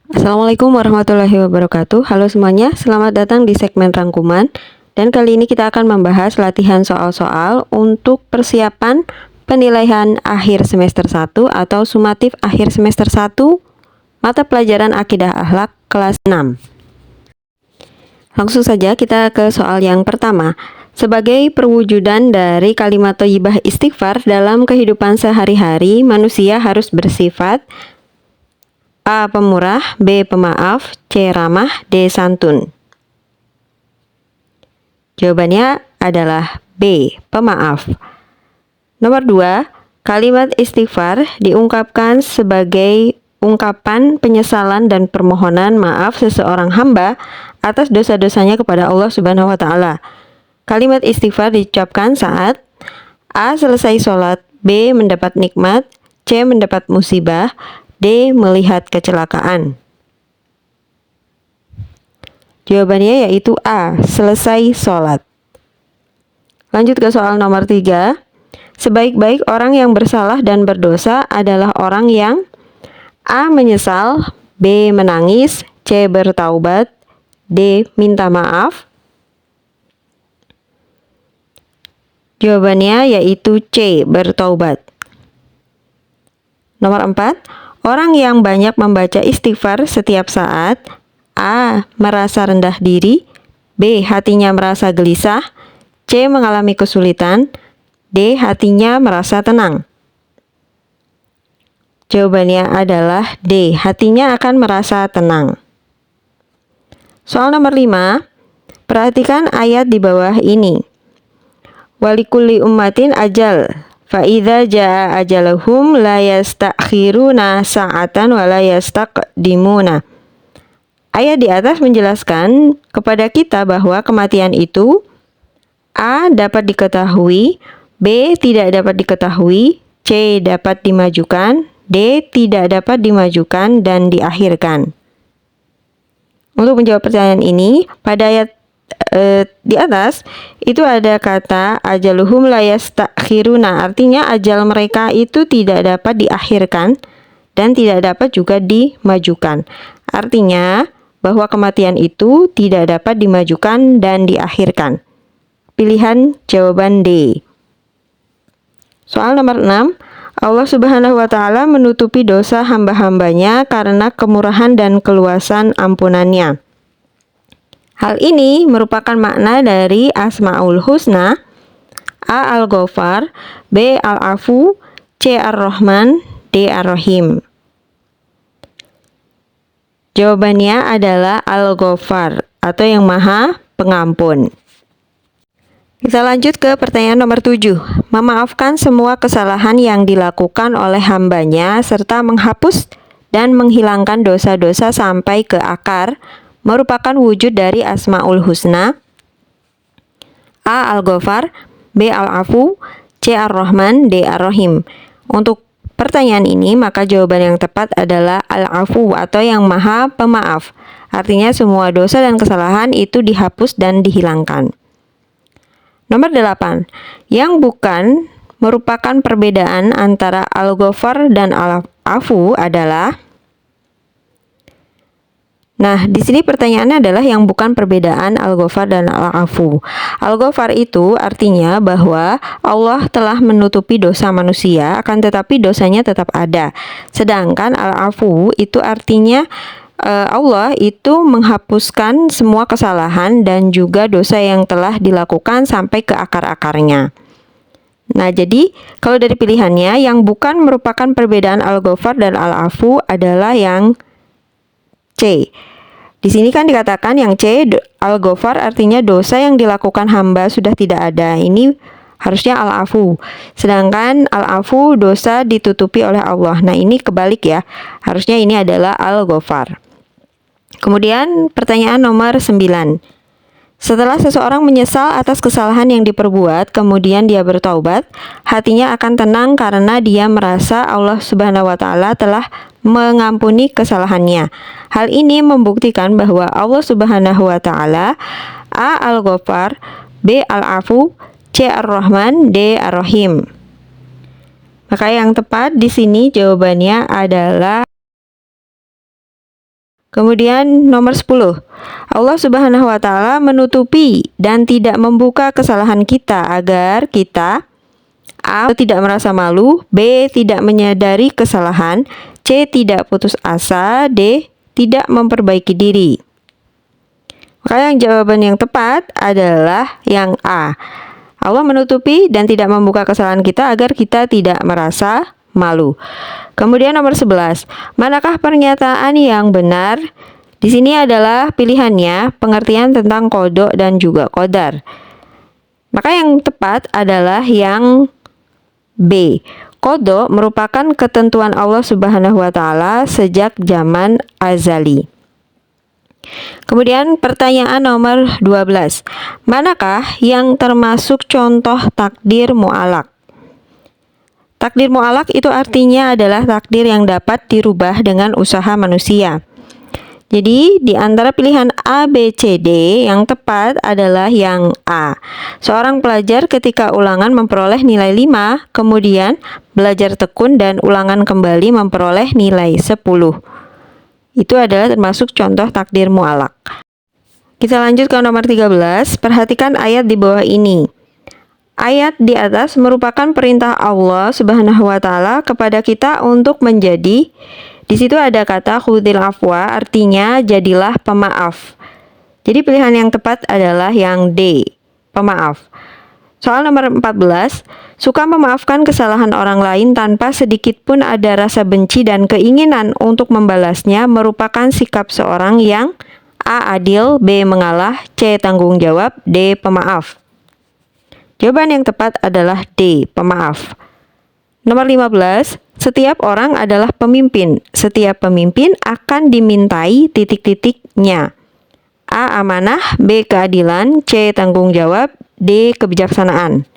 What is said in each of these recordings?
Assalamualaikum warahmatullahi wabarakatuh. Halo semuanya, selamat datang di segmen rangkuman. Dan kali ini kita akan membahas latihan soal-soal untuk persiapan penilaian akhir semester 1 atau sumatif akhir semester 1 mata pelajaran Akidah Akhlak kelas 6. Langsung saja kita ke soal yang pertama. Sebagai perwujudan dari kalimat thayyibah istighfar dalam kehidupan sehari-hari, manusia harus bersifat A. Pemurah, B. Pemaaf, C. Ramah, D. Santun. Jawabannya adalah B. Pemaaf. Nomor 2, kalimat istighfar diungkapkan sebagai ungkapan penyesalan dan permohonan maaf seseorang hamba atas dosa-dosanya kepada Allah Subhanahu wa taala. Kalimat istighfar diucapkan saat A. Selesai sholat, B. Mendapat nikmat, C. Mendapat musibah, D. Melihat kecelakaan. Jawabannya yaitu A. Selesai sholat. Lanjut ke soal nomor 3. Sebaik-baik orang yang bersalah dan berdosa adalah orang yang A. Menyesal, B. Menangis, C. Bertaubat, D. Minta maaf. Jawabannya yaitu C. Bertaubat. Nomor 4. Orang yang banyak membaca istighfar setiap saat A. Merasa rendah diri, B. Hatinya merasa gelisah, C. Mengalami kesulitan, D. Hatinya merasa tenang. Jawabannya adalah D. Hatinya akan merasa tenang. Soal nomor 5. Perhatikan ayat di bawah ini. Walikulli ummatin ajal, fa'idha ja'a ajaluhum la yastakhiruna sa'atan wa la yastaqdimuna. Ayat di atas menjelaskan kepada kita bahwa kematian itu A. dapat diketahui, B. tidak dapat diketahui, C. dapat dimajukan, D. tidak dapat dimajukan dan diakhirkan. Untuk menjawab pertanyaan ini, pada ayat di atas itu ada kata ajaluhum la yastakhiruna, artinya ajal mereka itu tidak dapat diakhirkan dan tidak dapat juga dimajukan. Artinya bahwa kematian itu tidak dapat dimajukan dan diakhirkan. Pilihan jawaban D. Soal nomor 6. Allah Subhanahu wa taala menutupi dosa hamba-hambanya karena kemurahan dan keluasan ampunannya. Hal ini merupakan makna dari Asmaul Husna, A. Al-Ghafar, B. Al-Afu, C. Ar-Rahman, D. Ar-Rahim. Jawabannya adalah Al-Ghafar atau yang Maha Pengampun. Kita lanjut ke pertanyaan nomor 7. Memaafkan semua kesalahan yang dilakukan oleh hambanya serta menghapus dan menghilangkan dosa-dosa sampai ke akar merupakan wujud dari Asmaul Husna. A. Al-Ghafar, B. Al-Afu, C. Ar-Rahman, D. Ar-Rahim. Untuk pertanyaan ini maka jawaban yang tepat adalah Al-Afu atau yang Maha Pemaaf. Artinya semua dosa dan kesalahan itu dihapus dan dihilangkan. Nomor 8. Yang bukan merupakan perbedaan antara Al-Ghafar dan Al-Afu adalah. Nah, di sini pertanyaannya adalah yang bukan perbedaan Al-Ghafar dan Al-Afu. Al-Ghafar itu artinya bahwa Allah telah menutupi dosa manusia, akan tetapi dosanya tetap ada. Sedangkan Al-Afu itu artinya Allah itu menghapuskan semua kesalahan dan juga dosa yang telah dilakukan sampai ke akar-akarnya. Nah, jadi kalau dari pilihannya yang bukan merupakan perbedaan Al-Ghafar dan Al-Afu adalah yang C. Di sini kan dikatakan yang C, Al-Ghafar artinya dosa yang dilakukan hamba sudah tidak ada. Ini harusnya Al-Afu. Sedangkan Al-Afu dosa ditutupi oleh Allah. Nah, ini kebalik ya. Harusnya ini adalah Al-Ghafar. Kemudian pertanyaan nomor 9. Setelah seseorang menyesal atas kesalahan yang diperbuat, kemudian dia bertaubat, hatinya akan tenang karena dia merasa Allah Subhanahu wa taala telah mengampuni kesalahannya. Hal ini membuktikan bahwa Allah Subhanahu wa taala A. Al-Ghafar, B. Al-Afu, C. Ar-Rahman, D. Ar-Rahim. Maka yang tepat di sini jawabannya adalah Kemudian nomor 10. Allah Subhanahu wa taala menutupi dan tidak membuka kesalahan kita agar kita A. tidak merasa malu, B. tidak menyadari kesalahan, C. tidak putus asa, D. tidak memperbaiki diri. Maka jawaban yang tepat adalah yang A. Allah menutupi dan tidak membuka kesalahan kita agar kita tidak merasa malu. Kemudian nomor 11. Manakah pernyataan yang benar? Di sini adalah pilihannya pengertian tentang qada dan juga qadar. Maka yang tepat adalah yang B. Qada merupakan ketentuan Allah Subhanahu wa taala sejak zaman azali. Kemudian pertanyaan nomor 12. Manakah yang termasuk contoh takdir mu'alaq? Takdir mu'alaq itu artinya adalah takdir yang dapat dirubah dengan usaha manusia. Jadi di antara pilihan A, B, C, D yang tepat adalah yang A. Seorang pelajar ketika ulangan memperoleh nilai 5, kemudian belajar tekun dan ulangan kembali memperoleh nilai 10. Itu adalah termasuk contoh takdir mu'alaq. Kita lanjut ke nomor 13. Perhatikan ayat di bawah ini. Ayat di atas merupakan perintah Allah Subhanahu wa taala kepada kita untuk menjadi. Di situ ada kata khudhil afwa, artinya jadilah pemaaf. Jadi pilihan yang tepat adalah yang D, pemaaf. Soal nomor 14, suka memaafkan kesalahan orang lain tanpa sedikit pun ada rasa benci dan keinginan untuk membalasnya merupakan sikap seorang yang A. adil, B. mengalah, C. tanggung jawab, D. pemaaf. Jawaban yang tepat adalah D, pemaaf. Nomor 15, setiap orang adalah pemimpin. Setiap pemimpin akan dimintai titik-titiknya. A. amanah, B. keadilan, C. tanggung jawab, D. kebijaksanaan.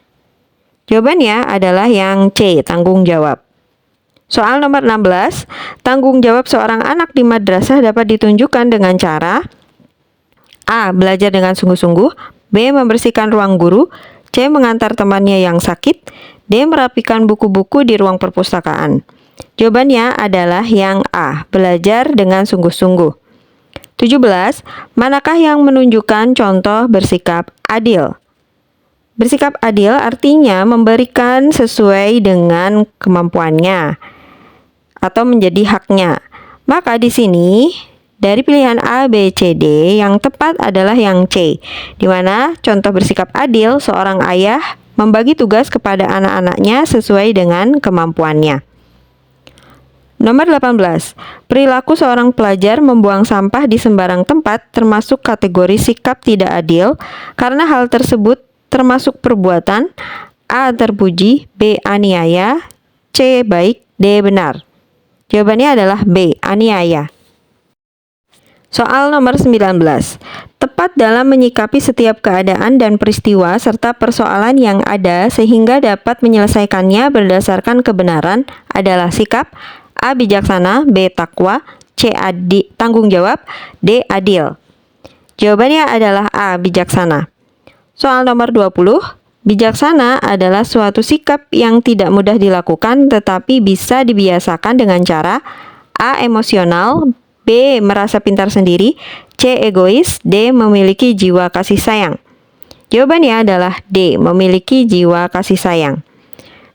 Jawabannya adalah yang C, tanggung jawab. Soal nomor 16, tanggung jawab seorang anak di madrasah dapat ditunjukkan dengan cara A. belajar dengan sungguh-sungguh, B. membersihkan ruang guru, C. mengantar temannya yang sakit, D. merapikan buku-buku di ruang perpustakaan. Jawabannya adalah yang A, belajar dengan sungguh-sungguh. 17. Manakah yang menunjukkan contoh bersikap adil? Bersikap adil artinya memberikan sesuai dengan kemampuannya atau menjadi haknya. Maka di sini dari pilihan A, B, C, D yang tepat adalah yang C, di mana contoh bersikap adil seorang ayah membagi tugas kepada anak-anaknya sesuai dengan kemampuannya. Nomor 18. Perilaku seorang pelajar membuang sampah di sembarang tempat termasuk kategori sikap tidak adil karena hal tersebut termasuk perbuatan A. terpuji, B. aniaya, C. baik, D. benar. Jawabannya adalah B. aniaya. Soal nomor 19. Tepat dalam menyikapi setiap keadaan dan peristiwa serta persoalan yang ada sehingga dapat menyelesaikannya berdasarkan kebenaran adalah sikap A. bijaksana, B. takwa, C. tanggung jawab, D. adil. Jawabannya adalah A. bijaksana. Soal nomor 20. Bijaksana adalah suatu sikap yang tidak mudah dilakukan tetapi bisa dibiasakan dengan cara A. emosional, B. merasa pintar sendiri, C. egois, D. memiliki jiwa kasih sayang. Jawabannya adalah D. memiliki jiwa kasih sayang.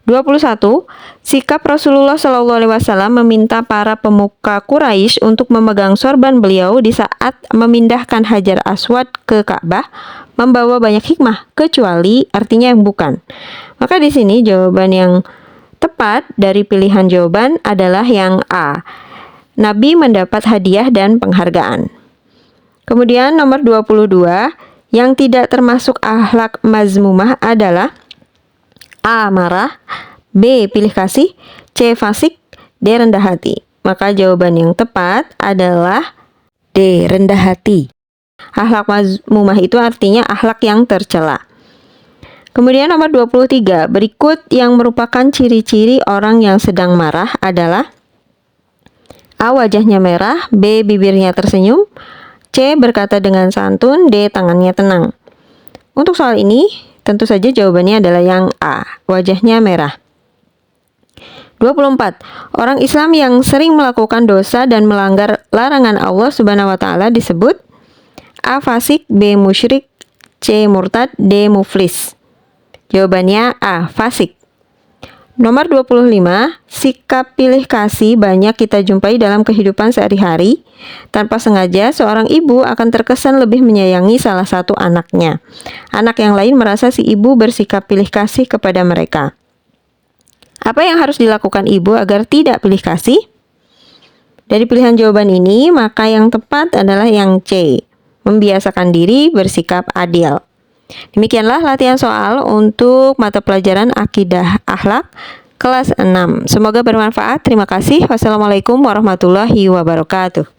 21. Sikap Rasulullah SAW meminta para pemuka Quraisy untuk memegang sorban beliau di saat memindahkan Hajar Aswad ke Ka'bah membawa banyak hikmah, kecuali artinya yang bukan. Maka di sini jawaban yang tepat dari pilihan jawaban adalah yang A. Nabi mendapat hadiah dan penghargaan. Kemudian nomor 22, yang tidak termasuk akhlak mazmumah adalah A. marah, B. pilih kasih, C. fasik, D. rendah hati. Maka jawaban yang tepat adalah D. rendah hati. Akhlak mazmumah itu artinya akhlak yang tercela. Kemudian nomor 23, berikut yang merupakan ciri-ciri orang yang sedang marah adalah A. wajahnya merah, B. bibirnya tersenyum, C. berkata dengan santun, D. tangannya tenang. Untuk soal ini, tentu saja jawabannya adalah yang A. wajahnya merah. 24. Orang Islam yang sering melakukan dosa dan melanggar larangan Allah Subhanahu wa taala disebut A. Fasik, B. Musyrik, C. Murtad, D. Muflis. Jawabannya A. Fasik. Nomor 25, sikap pilih kasih banyak kita jumpai dalam kehidupan sehari-hari. Tanpa sengaja, seorang ibu akan terkesan lebih menyayangi salah satu anaknya. Anak yang lain merasa si ibu bersikap pilih kasih kepada mereka. Apa yang harus dilakukan ibu agar tidak pilih kasih? Dari pilihan jawaban ini, maka yang tepat adalah yang C. Membiasakan diri bersikap adil. Demikianlah latihan soal untuk mata pelajaran Akidah Akhlak kelas 6. Semoga bermanfaat. Terima kasih. Wassalamualaikum warahmatullahi wabarakatuh.